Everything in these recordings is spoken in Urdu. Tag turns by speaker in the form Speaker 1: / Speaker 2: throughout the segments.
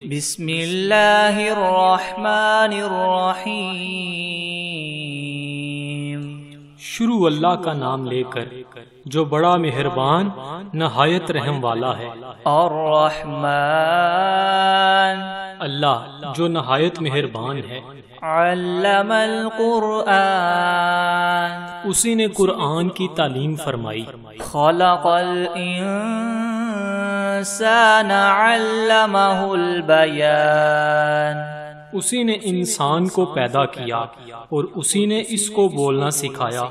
Speaker 1: بسم اللہ الرحمن الرحیم۔
Speaker 2: شروع اللہ کا نام لے کر جو بڑا مہربان نہایت رحم والا ہے۔
Speaker 1: الرحمن،
Speaker 2: اللہ جو نہایت مہربان ہے۔
Speaker 1: علم القرآن،
Speaker 2: اسی نے قرآن کی تعلیم فرمائی۔
Speaker 1: خلق الانسان علمہ البیان،
Speaker 2: اسی نے انسان کو پیدا کیا اور اسی نے اس کو بولنا سکھایا۔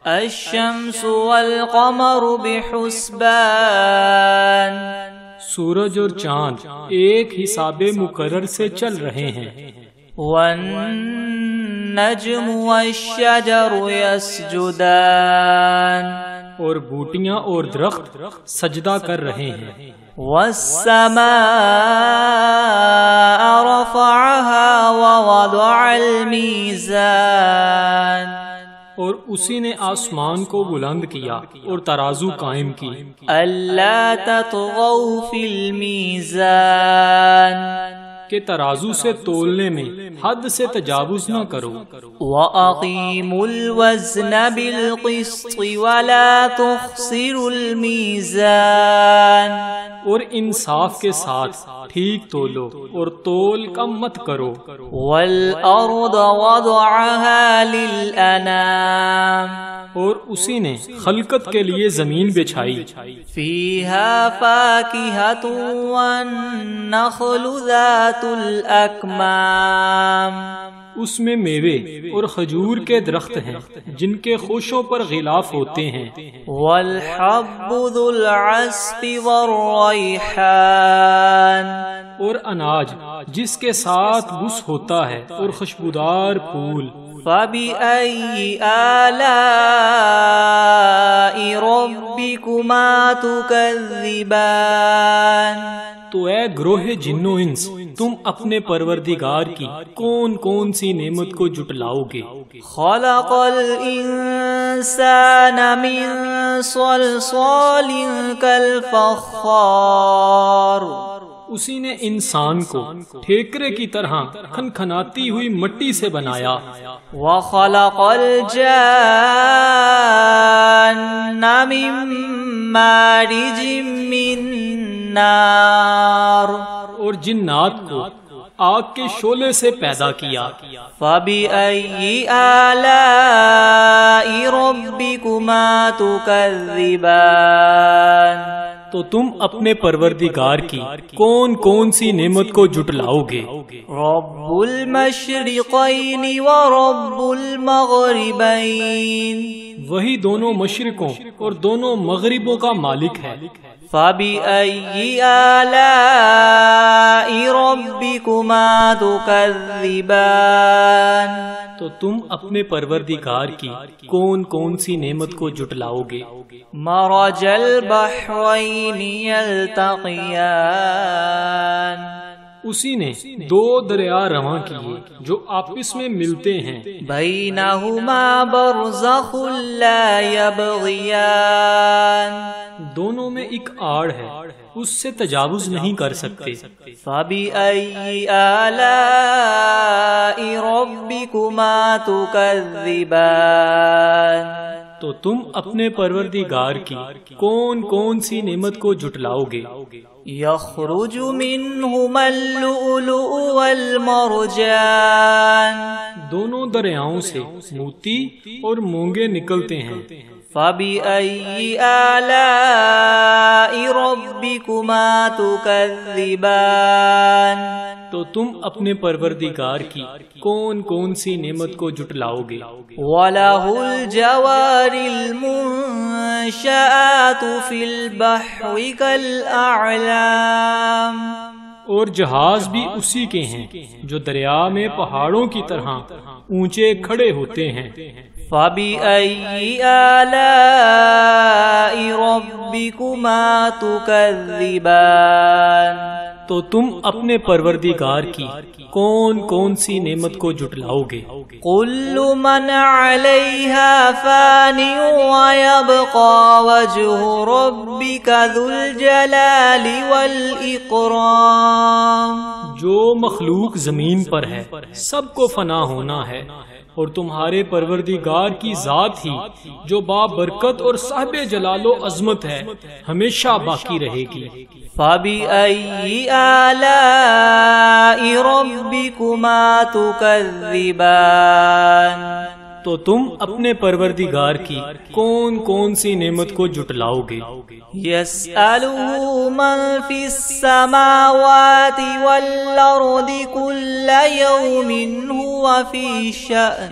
Speaker 1: الشمس والقمر بحسبان،
Speaker 2: سورج اور چاند ایک حساب مقرر سے چل رہے ہیں۔
Speaker 1: والنجم والشجر يسجدان،
Speaker 2: اور بوٹیاں اور درخت سجدہ کر رہے ہیں۔
Speaker 1: والسماء رفعها ووضع الميزان،
Speaker 2: اور اسی نے آسمان کو بلند کیا اور ترازو قائم کی۔
Speaker 1: ألا تطغوا في الميزان،
Speaker 2: کہ ترازو سے تولنے میں حد سے تجاوز نہ کرو۔
Speaker 1: وَأَقِيمُوا الْوَزْنَ بِالْقِسْطِ وَلَا تُخْسِرُوا الْمِيزَانَ،
Speaker 2: اور انصاف کے ساتھ ٹھیک تولو اور تول کم مت کرو۔
Speaker 1: وَالْأَرْضَ وَضَعَهَا لِلْأَنَامِ،
Speaker 2: اور اسی نے خلقت کے لیے زمین بچھائی۔
Speaker 1: فِيهَا فَاكِهَةٌ وَالنَّخْلُ ذَاتُ الْأَكْمَامِ،
Speaker 2: اس میں میوے اور کھجور کے درخت ہیں جن کے خوشوں پر غلاف ہوتے ہیں۔
Speaker 1: وَالْحَبُّ ذُو الْعَصْفِ وَالرَّيْحَانِ،
Speaker 2: اور اناج جس کے ساتھ بس ہوتا ہے اور خوشبودار پھول۔
Speaker 1: فَبِأَيِّ آلَاءِ رَبِّكُمَا تُكَذِّبَانِ،
Speaker 2: تو اے گروہ جن و انس، تم اپنے پروردگار کی کون کون سی نعمت کو جٹلاؤ گے؟
Speaker 1: خَلَقَ الْإِنسَانَ مِنْ صَلْصَالٍ كَالْفَخَّارِ،
Speaker 2: اسی نے انسان کو ٹھیکرے کی طرح کھنکھناتی ہوئی مٹی سے بنایا۔
Speaker 1: وَخَلَقَ الْجَانَّ مِن مَّارِجٍ مِّن نَّارٍ،
Speaker 2: اور جنات کو آگ کے شعلے سے پیدا کیا۔
Speaker 1: فَبِأَيِّ آلَاءِ رَبِّكُمَا تُكَذِّبَانِ،
Speaker 2: تو تم اپنے پروردگار کی کون کون سی نعمت کو جٹلاؤ گے؟
Speaker 1: رَبُّ الْمَشْرِقَيْنِ وَرَبُّ الْمَغْرِبَيْنِ،
Speaker 2: وہی دونوں مشرقوں اور دونوں مغربوں کا مالک ہے۔
Speaker 1: فَبِأَيِّ آلَاءِ رَبِّكُمَا تُكَذِّبَانِ،
Speaker 2: تو تم اپنے پروردگار کی کون کون سی نعمت کو جٹلاؤ گے؟
Speaker 1: مَرَجَ الْبَحْرَيْنِ يَلْتَقِيَانِ،
Speaker 2: اسی نے دو دریا رواں کیے جو آپس میں ملتے ہیں۔
Speaker 1: بَيْنَهُمَا بَرْزَخٌ لَا يَبْغِيَانِ،
Speaker 2: دونوں میں ایک آڑ ہے، اس سے تجاوز نہیں کر سکتے۔
Speaker 1: فَبِأَيِّ آلَاءِ رَبِّكُمَا تُكَذِّبَانِ،
Speaker 2: تو تم اپنے پروردگار کی کون کون سی نعمت کو جٹلاؤ گے؟
Speaker 1: يَخْرُجُ مِنْهُمَا اللُّؤْلُؤُ وَالْمَرْجَانُ،
Speaker 2: دونوں دریاؤں سے موتی اور مونگے نکلتے ہیں۔
Speaker 1: فَبِأَيِّ آلَاءِ رَبِّكُمَا تُكَذِّبَانِ، تو
Speaker 2: تم اپنے پروردگار کی کون کون سی نعمت کو جٹلاؤ گے؟
Speaker 1: وَلَهُ الْجَوَارِ الْمُنشَآتُ فِي الْبَحْرِ كَالْأَعْلَامِ،
Speaker 2: اور جہاز بھی اسی کے ہیں جو دریا میں پہاڑوں کی طرح اونچے کھڑے ہوتے ہیں۔
Speaker 1: فَبِأَيِّ آلَاءِ رَبِّكُمَا تُكَذِّبَانِ،
Speaker 2: تو تم اپنے پروردگار کی کون کون سی نعمت کو جٹلاؤ گے؟
Speaker 1: كُلُّ مَنْ عَلَيْهَا فَانٍ وَيَبْقَى وَجْهُ رَبِّكَ ذُو الْجَلَالِ وَالْإِكْرَامِ،
Speaker 2: جو مخلوق زمین پر ہے سب کو فنا ہونا ہے، اور تمہارے پروردگار کی ذات ہی جو بابرکت اور صاحب جلال و عظمت ہے ہمیشہ باقی رہے گی۔
Speaker 1: فَبِأَيِّ آلَاءِ رَبِّكُمَا تُكَذِّبَانِ،
Speaker 2: تو تم اپنے پروردگار کی کون کون سی نعمت کو جھٹلاؤ گے؟
Speaker 1: يَسْأَلُهُ مَن فِي السَّمَاوَاتِ وَالْأَرْضِ كُلَّ يَوْمٍ هُوَ فِي شَأْنٍ،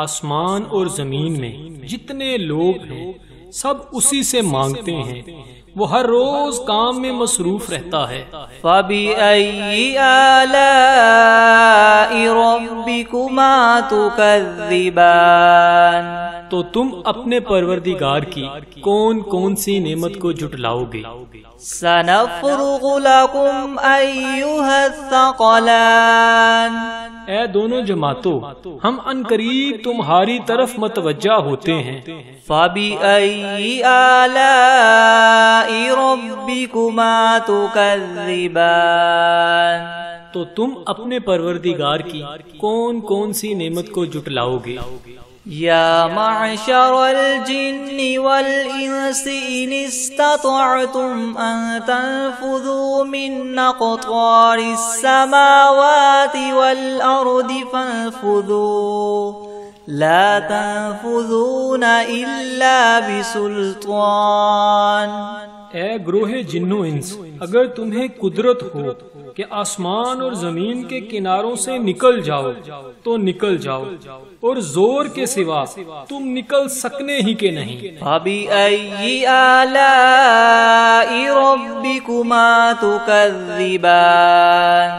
Speaker 2: آسمان اور زمین میں جتنے لوگ ہیں سب اسی سے مانگتے ہیں، وہ ہر روز کام میں مصروف رہتا ہے۔
Speaker 1: فَبِأَيِّ آلَاءِ رَبِّكُمَا تُكَذِّبَانِ،
Speaker 2: تو تم اپنے پروردگار کی کون کون سی نعمت کو جھٹلاؤ گے؟
Speaker 1: سَنَفْرُغُ لَكُمْ أَيُّهَا الثَّقَلَانِ،
Speaker 2: اے دونوں جماعتوں، ہم عنقریب تمہاری طرف متوجہ ہوتے ہیں۔
Speaker 1: فَبِأَيِّ آلَاءِ رَبِّكُمَا تُكَذِّبَانِ،
Speaker 2: تو تم اپنے پروردگار کی کون کون سی نعمت کو جھٹلاؤ گے؟
Speaker 1: یا معشر الجن والانس ان استطعتم ان تنفذوا من اقطار السماوات والارض فانفذوا لا تنفذون الا بسلطان۔
Speaker 2: اے گروہ جنو انس، اگر تمہیں قدرت ہو کہ آسمان اور زمین کے کناروں سے نکل جاؤ تو نکل جاؤ، اور زور کے سوا تم نکل سکنے ہی کے نہیں۔
Speaker 1: فَبِأَيِّ آلَاءِ رَبِّكُمَا تُكَذِّبَانِ،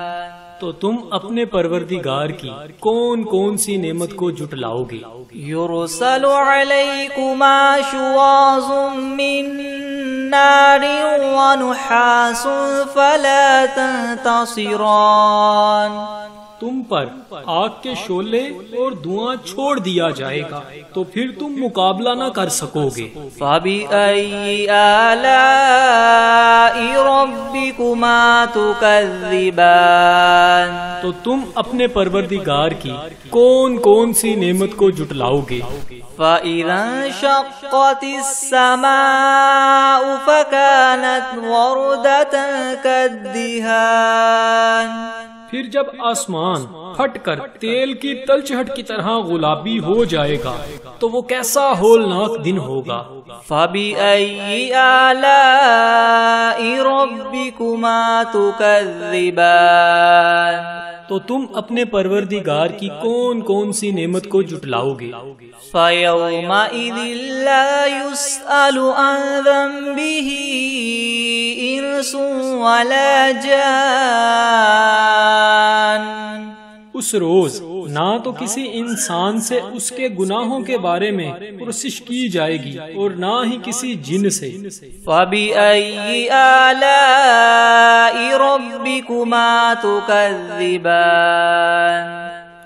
Speaker 2: تو تم اپنے پروردگار کی کون کون سی نعمت کو جھٹلاؤ گے؟
Speaker 1: يُرْسَلُ عَلَيْكُمَا شُوَاظٌ مِّن نَّارٍ وَنُحَاسٌ فَلَا تَنتَصِرَانِ،
Speaker 2: تم پر آگ کے شعلے اور دھواں چھوڑ دیا جائے گا تو پھر تم مقابلہ نہ کر سکو گے۔
Speaker 1: فَبِأَيِّ آلَاءِ رَبِّكُمَا تُكَذِّبَانِ،
Speaker 2: تو تم اپنے پروردگار کی کون کون سی نعمت کو جھٹلاؤ گے؟
Speaker 1: فَإِذَا انشَقَّتِ السَّمَاءُ فَكَانَتْ وَرْدَةً كَالدِّهَانِ،
Speaker 2: پھر جب آسمان پھٹ کر تیل کی تلچھٹ کی طرح گلابی ہو جائے گا تو وہ کیسا ہولناک دن ہوگا۔
Speaker 1: فَبِأَيِّ آلَاءِ رَبِّكُمَا تُكَذِّبَانِ،
Speaker 2: تو تم اپنے پروردگار کی کون کون سی نعمت کو جھٹلاؤ گے؟
Speaker 1: فَيَوْمَئِذٍ لَا يُسْأَلُ عَنْ ذَنبِهِ إِنسٌ وَلَا جَانٌ، اس
Speaker 2: روز نہ تو کسی انسان سے اس کے گناہوں کے بارے میں پرسش کی جائے گی اور نہ ہی کسی جن سے۔
Speaker 1: فَبِأَيِّ آلَاءِ رَبِّكُمَا تُكَذِّبَانِ،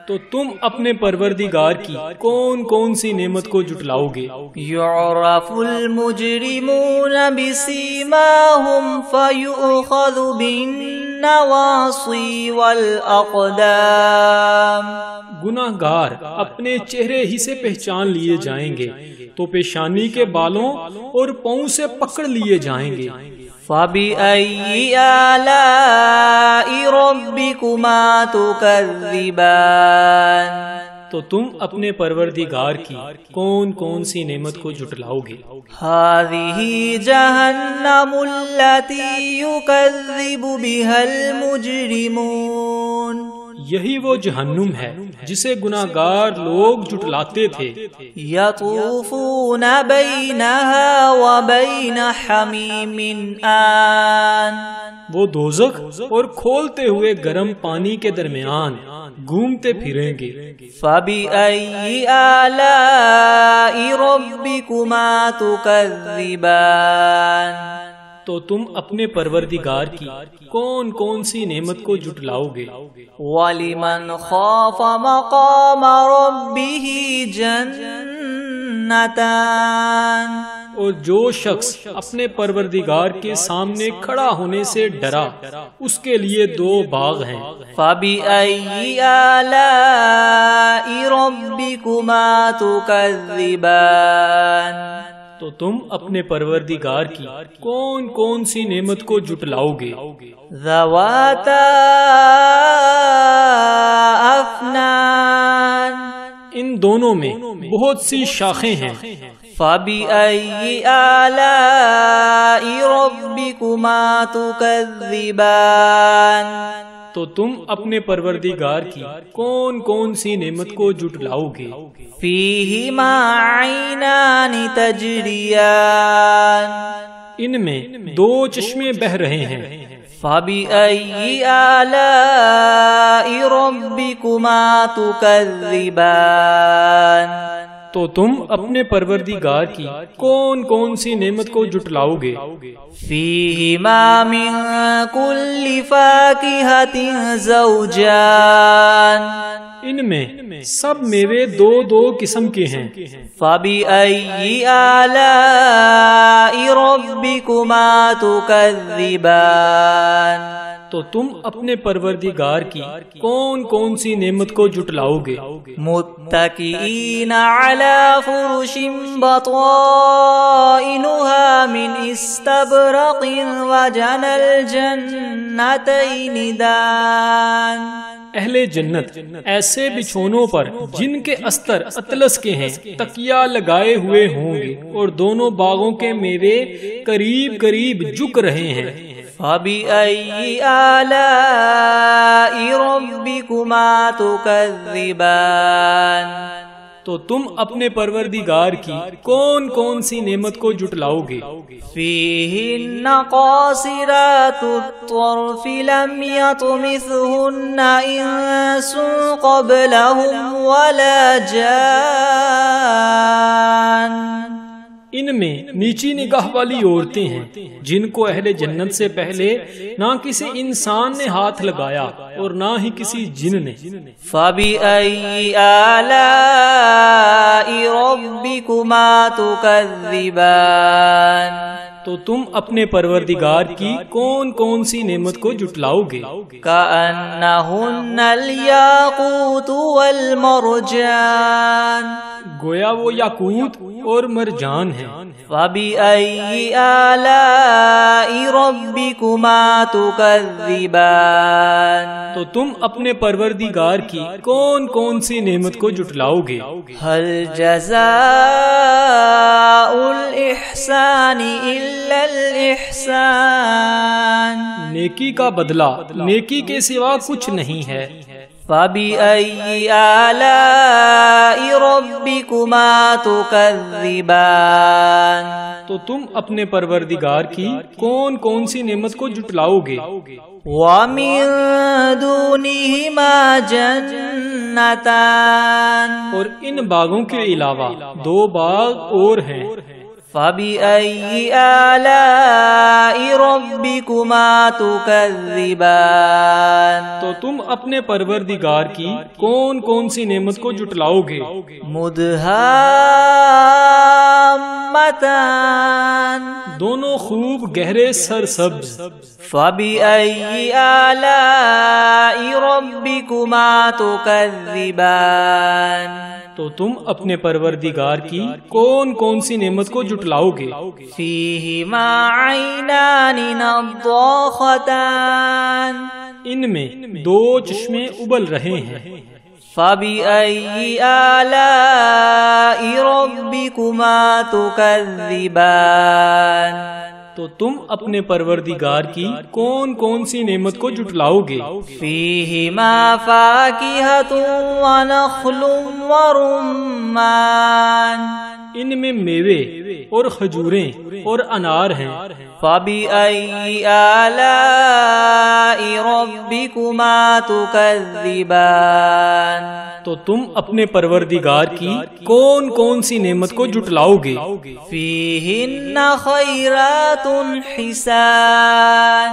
Speaker 2: تو تم اپنے پروردگار کی کون کون سی نعمت کو جھٹلاؤ گے؟
Speaker 1: يُعْرَفُ الْمُجْرِمُونَ بِسِيمَاهُمْ فَيُؤْخَذُ بِالنَّوَاصِي وَالْأَقْدَامِ، گناہ
Speaker 2: گار اپنے چہرے ہی سے پہچان لیے جائیں گے تو پیشانی کے بالوں اور پاؤں سے پکڑ لیے جائیں گے۔
Speaker 1: فَبِأَيِّ آلَاءِ رَبِّكُمَا تُكَذِّبَانِ، تو
Speaker 2: تم اپنے پروردگار کی کون کون سی نعمت کو جھٹلاؤ گے؟
Speaker 1: هَذِهِ جَهَنَّمُ الَّتِي يُكَذِّبُ بِهَا الْمُجْرِمُونَ،
Speaker 2: یہی وہ جہنم ہے جسے گناہگار لوگ جھٹلاتے تھے۔
Speaker 1: یطوفون بینہا وبین حمیم آن،
Speaker 2: وہ دوزخ اور کھولتے ہوئے گرم پانی کے درمیان گھومتے پھریں گے۔
Speaker 1: فَبِأَيِّ آلَاءِ رَبِّكُمَا تُكَذِّبَانِ،
Speaker 2: تو تم اپنے پروردگار کی کون کون سی نعمت کو جھٹلاؤ گے؟
Speaker 1: وَلِمَنْ خَافَ مَقَامَ رَبِّهِ جَنَّتَانِ،
Speaker 2: اور جو شخص اپنے پروردگار کے سامنے کھڑا ہونے سے ڈرا اس کے لیے دو باغ ہیں۔
Speaker 1: فَبِأَيِّ آلَاءِ رَبِّكُمَا تُكَذِّبَانِ
Speaker 2: تو تم اپنے پروردگار کی کون کون سی نعمت کو جھٹلاؤ گے؟
Speaker 1: ذَوَاتَا أَفْنَانٍ
Speaker 2: ان دونوں میں بہت سی شاخیں ہیں۔
Speaker 1: فَبِأَيِّ آلَاءِ رَبِّكُمَا تُكَذِّبَانِ
Speaker 2: تو تم اپنے پروردگار کی کون کون سی نعمت کو جھٹلاؤ گے؟
Speaker 1: فِيهِمَا عَيْنَانِ تَجْرِيَانِ
Speaker 2: ان میں دو چشمے بہہ رہے ہیں۔
Speaker 1: فَبِأَيِّ آلَاءِ رَبِّكُمَا تُكَذِّبَانِ
Speaker 2: تو تم اپنے پروردگار کی کون کون سی نعمت کو جھٹلاؤ گے؟
Speaker 1: فِيهِمَا مِن كُلِّ فَاكِهَةٍ زَوْجَانِ
Speaker 2: ان میں سب میوے دو دو قسم کے ہیں۔
Speaker 1: فَبِأَيِّ آلَاءِ رَبِّكُمَا تُكَذِّبَانِ
Speaker 2: تو تم اپنے پروردگار کی کون کون سی نعمت کو جھٹلاؤ گے؟
Speaker 1: متکئین علی فرش بطائنها من استبرق وجنى الجنتین دان
Speaker 2: اہل جنت ایسے بچھونوں پر جن کے استر اطلس کے ہیں تکیہ لگائے ہوئے ہوں گے اور دونوں باغوں کے میوے قریب قریب جھک رہے ہیں۔
Speaker 1: فَبِأَيِّ آلَاءِ رَبِّكُمَا تُكَذِّبَانِ
Speaker 2: تو تم اپنے پروردگار کی کون کون سی نعمت کو جھٹلاؤ گے؟
Speaker 1: فِيهِنَّ قَاصِرَاتُ الطَّرْفِ لَمْ يَطْمِثْهُنَّ إِنسٌ قَبْلَهُمْ وَلَا جَانٌّ
Speaker 2: ان میں نیچی نگاہ والی عورتیں ہیں جن کو اہل جنت سے پہلے نہ کسی انسان نے ہاتھ لگایا اور نہ ہی کسی جن نے۔
Speaker 1: فَبِأَيِّ آلَاءِ رَبِّكُمَا تُكَذِّبَانِ
Speaker 2: تو تم اپنے پروردگار کی کون کون سی نعمت کو جھٹلاؤ گے؟
Speaker 1: كَأَنَّهُنَّ الْيَاقُوتُ وَالْمَرْجَانُ
Speaker 2: گویا وہ یاقوت اور مرجان ہیں۔
Speaker 1: فَبِأَيِّ آلَاءِ رَبِّكُمَا تُكَذِّبَانِ
Speaker 2: تو تم اپنے پروردگار کی کون کون سی نعمت کو جھٹلاؤ گے؟
Speaker 1: هَلْ جَزَاءُ الْإِحْسَانِ إِلَّا الْإِحْسَانُ
Speaker 2: نیکی کا بدلہ نیکی کے سوا کچھ نہیں ہے۔
Speaker 1: فَبِأَيِّ آلَاءِ رَبِّكُمَا تُكَذِّبَانِ
Speaker 2: تو تم اپنے پروردگار کی کون کون سی نعمت کو جھٹلاؤ گے؟
Speaker 1: وَمِن دُونِهِمَا جَنَّتَانِ
Speaker 2: اور ان باغوں کے علاوہ دو باغ اور ہیں۔
Speaker 1: فَبِأَيِّ آلَاءِ رَبِّكُمَا تُكَذِّبَانِ
Speaker 2: تو تم اپنے پروردگار کی کون کون سی نعمت کو جھٹلاؤ گے؟
Speaker 1: مُدْهَامَّتَانِ
Speaker 2: دونوں خوب گہرے سرسبز۔
Speaker 1: فَبِأَيِّ آلَاءِ رَبِّكُمَا تُكَذِّبَانِ
Speaker 2: تو تم اپنے پروردگار کی کون کون سی نعمت کو جھٹلاؤ گے؟
Speaker 1: فِيهِمَا عَيْنَانِ نَضَّاخَتَانِ
Speaker 2: ان میں دو چشمے ابل رہے ہیں۔
Speaker 1: فَبِأَيِّ آلَاءِ رَبِّكُمَا تُكَذِّبَانِ
Speaker 2: تو تم اپنے پروردگار کی کون کون سی نعمت کو جھٹلاؤ گے؟
Speaker 1: فِيهِمَا فَاكِهَةٌ وَنَخْلٌ وَرُمَّانٌ
Speaker 2: ان میں میوے اور کھجوریں اور انار ہیں۔
Speaker 1: فَبِأَيِّ آلَاءِ رَبِّكُمَا تُكَذِّبَانِ
Speaker 2: تو تم اپنے پروردگار کی کون کون سی نعمت کو جھٹلاؤ گے؟
Speaker 1: فِيهِنَّ خَيْرَاتٌ حِسَانٌ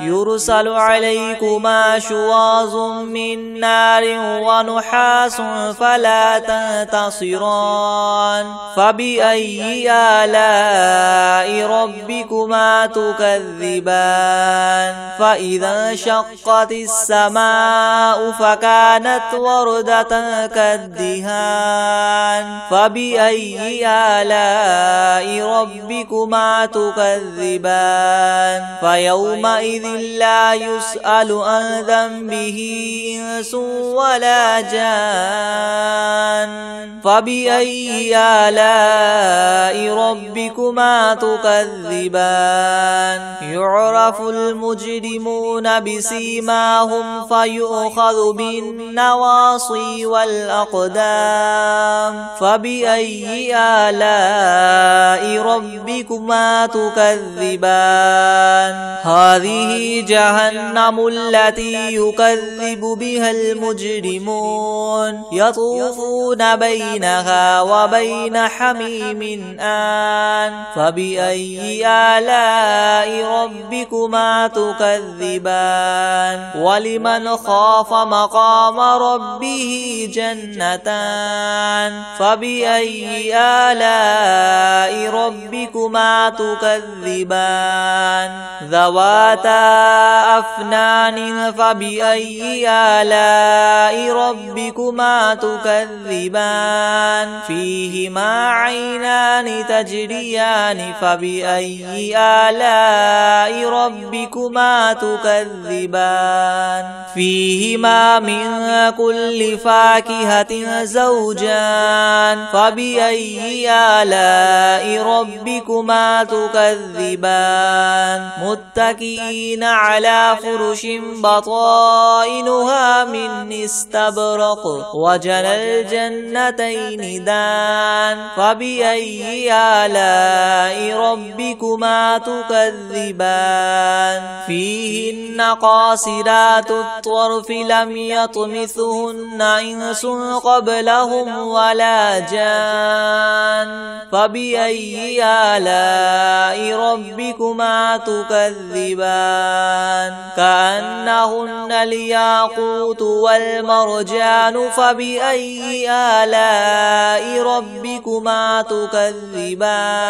Speaker 1: يرسل عليكما شواظ من نار ونحاس فلا تنتصران فبأي آلاء ربكما تكذبان فإذا انشقت السماء فكانت وردة كالدهان فبأي آلاء ربكما تكذبان فيومئذ لا يسأل عن ذنبه إنس ولا جان فبأي آلاء ربكما تكذبان يعرف المجرمون بسيماهم فيؤخذ بالنواصي والأقدام فبأي آلاء ربكما تكذبان هذه جهنم التي يكذب بها المجرمون يطوفون بينها وبين حميم آن فبأي آلاء ربكما تكذبان ولمن خاف مقام ربه جنتان فبأي آلاء ربكما تكذبان ذواتا أفنان فبأي آلاء ربكما تكذبان فيهما عينان تجريان فبأي آلاء ربكما تكذبان فيهما من كل فاكهة زوجان فبأي آلاء ربكما تكذبان متكئين على فرش بطائنها من استبرق وجنى الجنتين دان فبأي آلاء ربكما تكذبان فيهن قاصرات الطرف لم يطمثهن إنس قبلهم ولا جان فبأي آلاء ربكما تكذبان كأنهن الياقوت والمرجان فبأي آلاء ربكما تكذبان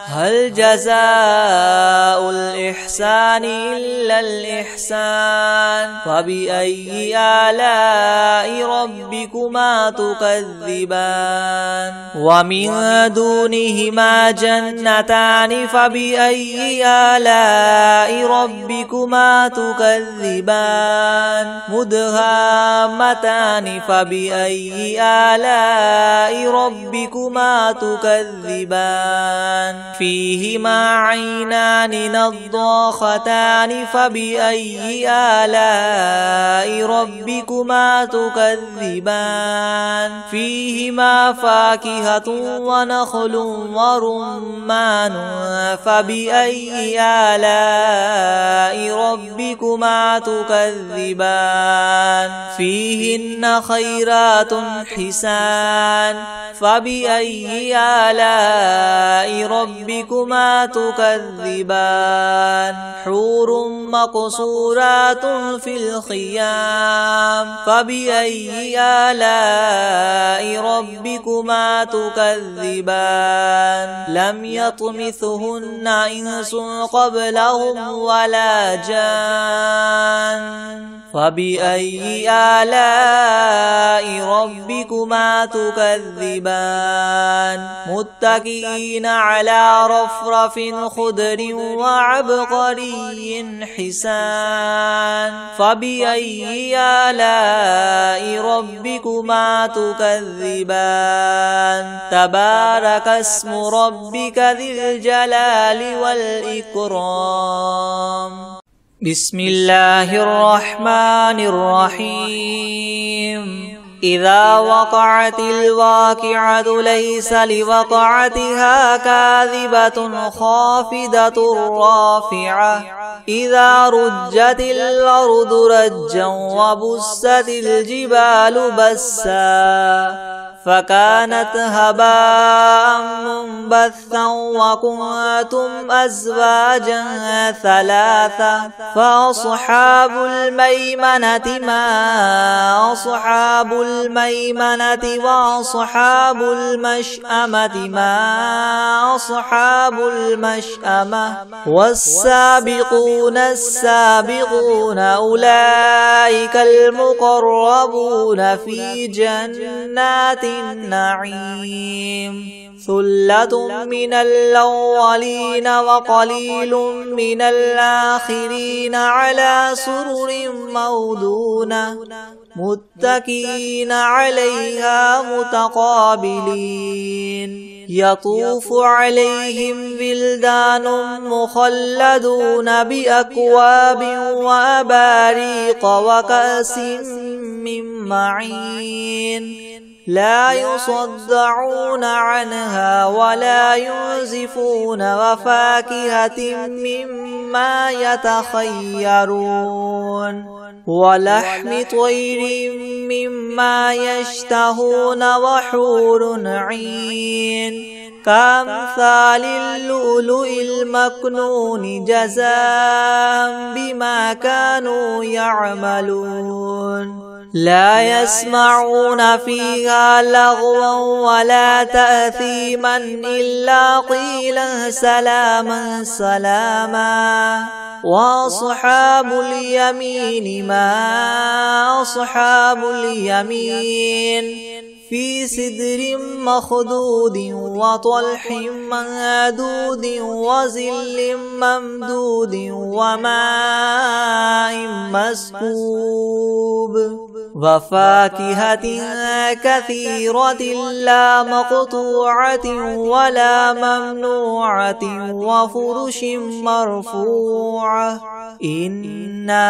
Speaker 1: هل جزاء الإحسان إلا الإحسان فبأي آلاء ربكما تكذبان ومن دونهما جنتان فبأي آلاء ربكما تكذبان مدهامتان فبأي آلاء ربكما تكذبان فيهما عينان نضاختان فبأي آلاء ربكما تكذبان فيهما فاكهة ونخل ورمان فبأي آلاء ربكما تكذبان فيهن خيرات حسان فبأي آلاء ربكما تكذبان حور مقصورات في الخيام فبأي آلاء ربكما تكذبان لم يطمثهن إنس قبلهم ولا جان فبأي آلاء ربكما تكذبان متكئين على رفرف خضر وعبقري حسان فبأي آلاء ربكما تكذبان تبارك اسم ربك ذي الجلال والإكرام بسم الله الرحمن الرحيم إذا وقعت الواقعة ليس لوقعتها كاذبة خافضة رافعة إذا رجت الأرض رجا وبست الجبال بسا فكانت هباء منبثا وكنتم أزواجا ثلاثة فأصحاب الميمنة ما أصحاب الميمنة وأصحاب المشأمة ما أصحاب المشأمة والسابقون السابقون أولئك المقربون في جنات النعيم ثلة من الأولين وقليل من الآخرين على سرر موضونة متكئين عليها متقابلين يطوف عليهم ولدان مخلدون بأكواب وأباريق وكأس من معين لا يصدعون عنها ولا ينزفون وفاكهة مما يتخيرون ولحم طير مما يشتهون وحور عين كأمثال اللؤلؤ المكنون جزاء بما كانوا يعملون لا يسمعون فيها لغوا ولا تأثيما إلا قيلا سلاما سلاما وأصحاب اليمين ما أصحاب اليمين في سدر مخضود وطلح منضود وظل ممدود وماء مسكوب وفاكهة كثيرة لا مقطوعة ولا ممنوعة وفرش مرفوعة إنا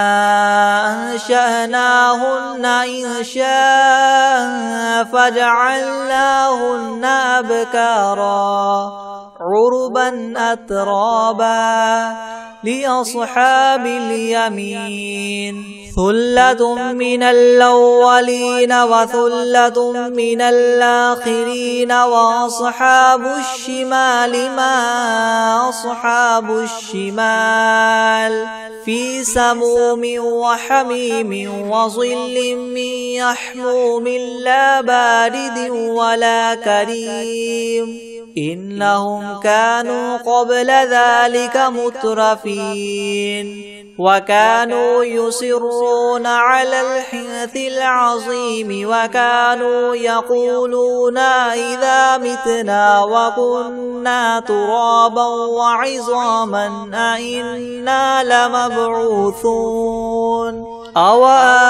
Speaker 1: أنشأناهن إنشاء فجعلناهن أبكارا عربا أترابا لأصحاب اليمين ثلة من الأولين وثلة من الآخرين وأصحاب الشمال ما أصحاب الشمال في سموم وحميم وظل من يحموم لا بارد ولا كريم إنهم كانوا قبل ذلك مترفين وكانوا يصرون على الحنث العظيم وكانوا يقولون إذا متنا وكنا ترابا وعظاما أئنا لمبعوثون أو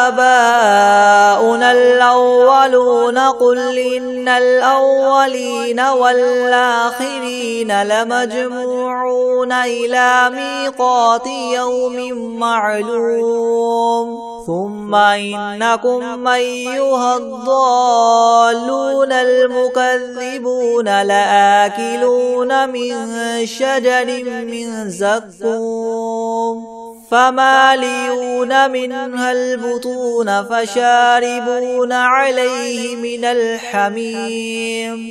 Speaker 1: آباؤنا الأولون قل إن الأولين والآخرين لمجموعون إلى ميقات يوم معلوم ثم إنكم أيها الضالون المكذبون لآكلون من شجر من زقوم فمالئون منها البطون فشاربون عليه من الحميم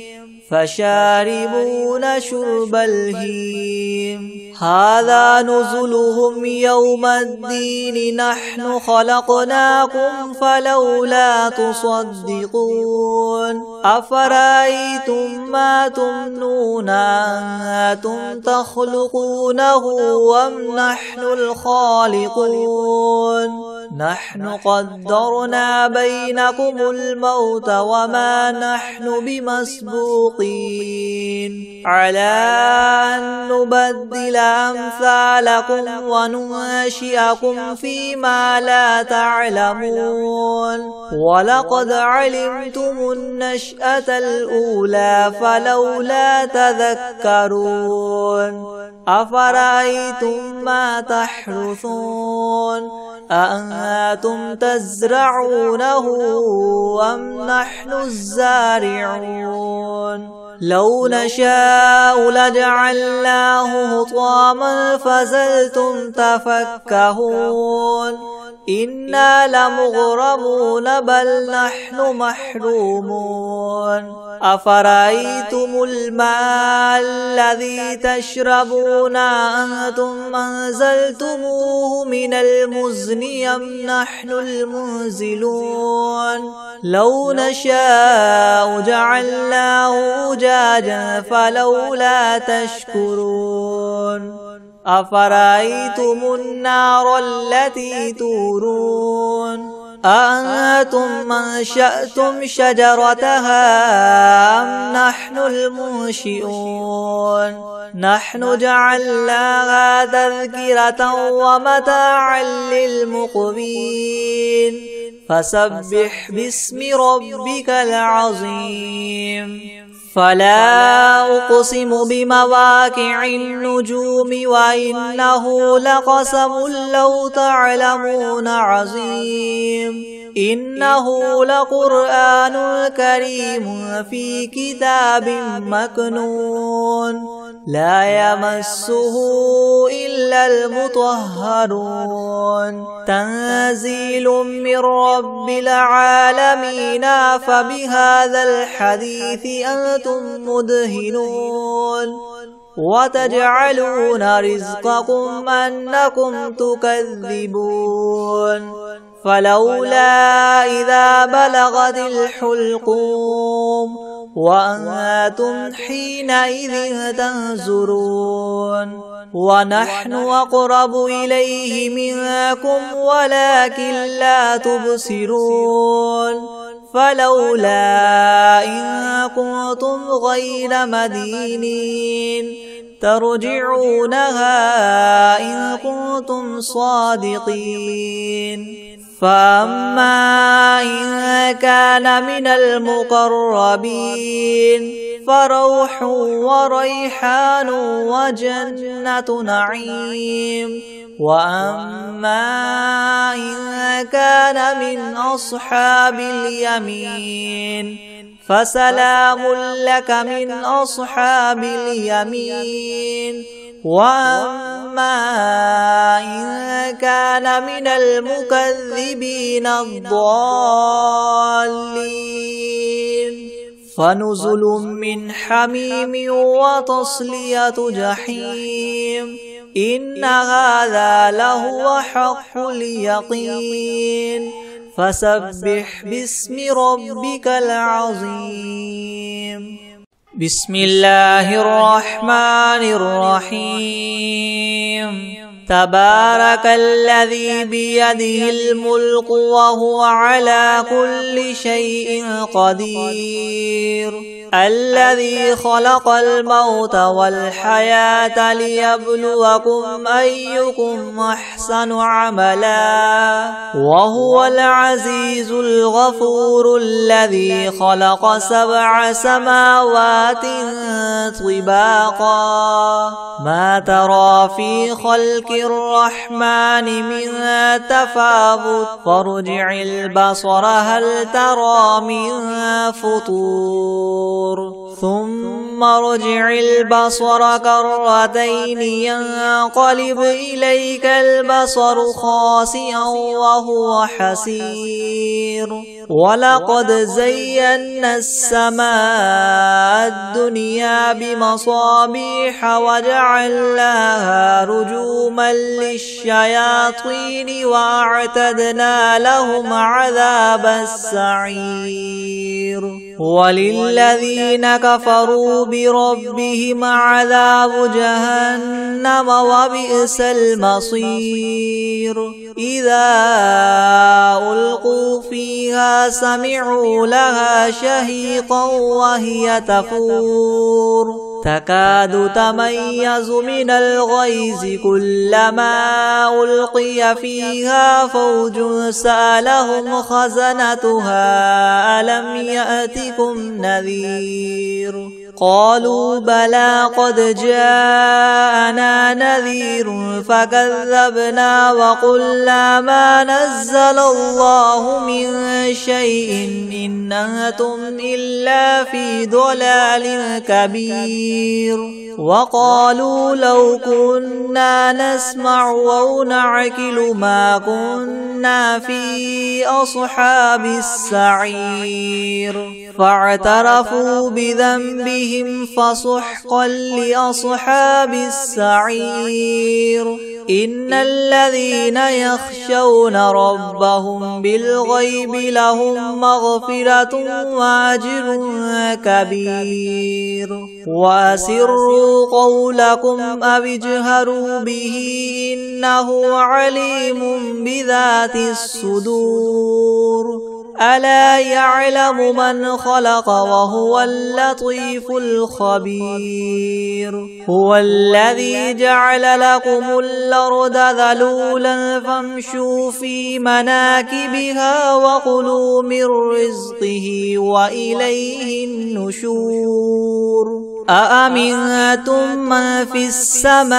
Speaker 1: فشاربون شرب الهيم هذا نزلهم يوم الدين نحن خلقناكم فلولا تصدقون أفرأيتم ما تمنون أنتم تخلقونه أم نحن الخالقون نحن قدرنا بينكم الموت وما نحن بمسبوقين على أن نبدل أمثالكم وننشئكم فيما لا تعلمون ولقد علمتم النشأة الأولى فلولا تذكرون أفرأيتم ما تحرثون أأنتم تزرعونه أم نحن الزارعون لو نشاء لجعلناه حطاما فظلتم تفكهون إنا لمغرمون بل نحن محرومون أفرأيتم الماء الذي تشربون أنتم أنزلتموه من المزن أم نحن المنزلون لو نشاء جعلناه أجاجا فلولا تشكرون أفرأيتم النار التي تورون أأنتم أنشأتم شجرتها أم نحن المنشئون نحن جعلناها تذكرة ومتاعا للمقوين فسبح باسم ربك العظيم فلا أقسم بمواقع النجوم وإنه لقسم لو تعلمون عظيم إنه لقرآن كريم في كتاب مكنون لا يمسه إلا المطهرون تنزيل من رب العالمين فبهذا الحديث أنتم مدهنون وتجعلون رزقكم أنكم تكذبون فلولا إذا بلغت الحلقوم وأنتم حينئذ تنظرون ونحن أقرب إليه منكم ولكن لا تبصرون فلولا إن كنتم غير مدينين ترجعونها إن كنتم صادقين فأما إن كان من المقربين فروح وريحان وجنة نعيم وأما إن كان من أصحاب اليمين فسلام لك من أصحاب اليمين وأما إن كان من المكذبين الضالين فنزل من حميم وتصلية جحيم إن هذا لهو حق اليقين فسبح باسم ربك العظيم بسم الله الرحمن الرحيم تبارك الذي بيده الملك وهو على كل شيء قدير الذي خلق الموت والحياة ليبلوكم أيكم أحسن عملا وهو العزيز الغفور الذي خلق 7 سماوات طباقا ما ترى في خلق الرحمن من تفاوت فارجع البصر هل ترى من فطور ثم ارجع البصر كرتين ينقلب إليك البصر خاسئا وهو حسير ولقد زينا السماء الدنيا بمصابيح وجعلناها رجوما للشياطين وأعتدنا لهم عذاب السعير وللذين كفروا بربهم عذاب جهنم وبئس المصير إذا ألقوا فيها سمعوا لها شهيقا وهي تفور تكاد تميز من الغيظ كلما ألقي فيها فوج سألهم خزنتها ألم يأتكم نذير قالوا بلى قد جاءنا نذير فكذبنا وقلنا ما نزل الله من شيء إن أنتم إلا في ضلال كبير وقالوا لو كنا نسمع أو نعقل ما كنا في أصحاب السعير فاعترفوا بذنبهم فسحقا لأصحاب السعير إن الذين يخشون ربهم بالغيب لهم مغفرة وأجر كبير وأسروا قولكم أو اجهروا به إنه عليم بذات الصدور ألا يعلم من خلق وهو اللطيف الخبير هو الذي جعل لكم الأرض ذلولا فامشوا في مناكبها وكلوا من رزقه وإليه النشور أأمنتم من في السماء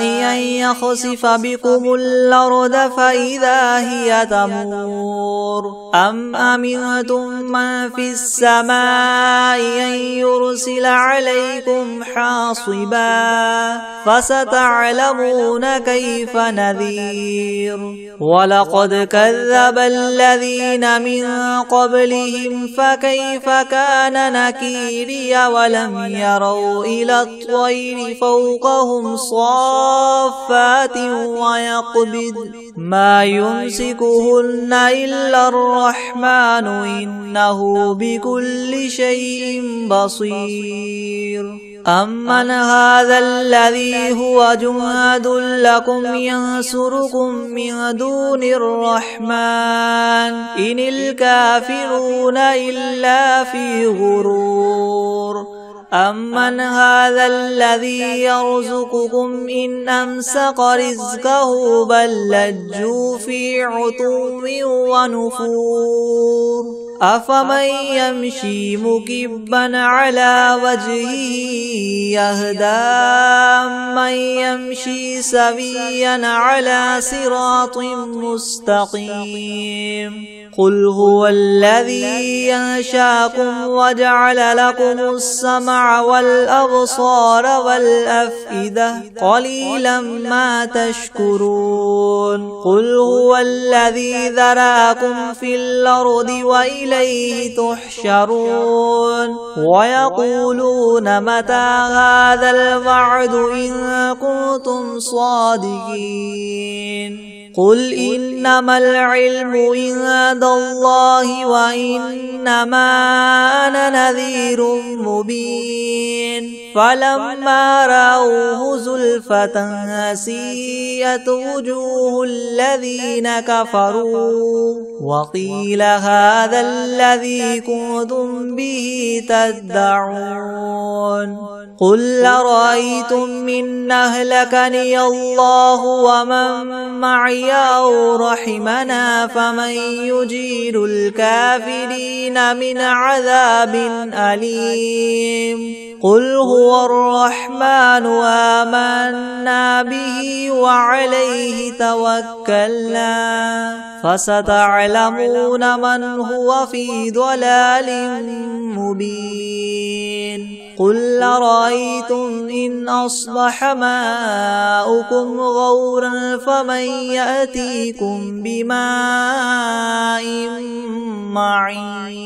Speaker 1: أن يخسف بكم الأرض فإذا هي تمور أم أمنتم من في السماء أن يرسل عليكم حاصبا فستعلمون كيف نذير ولقد كذب الذين من قبلهم فكيف كان نكيري ولم يروا إلى الطير فوقهم صافات ويقبض ما يمسكهن إلا الرحمن إنه بكل شيء بصير أمن هذا الذي هو جند لكم ينصركم من دون الرحمن إن الكافرون إلا في غرور أمن هذا الذي يرزقكم إن أمسك رزقه بل لجوا في عتو ونفور أفمن يمشي مكبا على وجهه يهدى من يمشي سويا على صراط مستقيم قل هو الذي ينشاكم وجعل لكم السمع والأبصار والأفئدة قليلا ما تشكرون قل هو الذي ذراكم في الأرض وإليه تحشرون ويقولون متى هذا الوعد إن كنتم صادقين قل إنما العلم عند الله وإنما أنا نذير مبين فلما رأوه زلفة سيئت وجوه الذين كفروا وقيل هذا الذي كنتم به تدعون قل أرأيتم إن أهلكني الله ومن معي أو رحمنا فمن يجير الكافرين من عذاب أليم قل هو الرحمن آمنا به وعليه توكلنا فستعلمون من هو في ضلال مبين قل أرأيتم إن أصبح ماؤكم غورا فمن يأتيكم بماء معين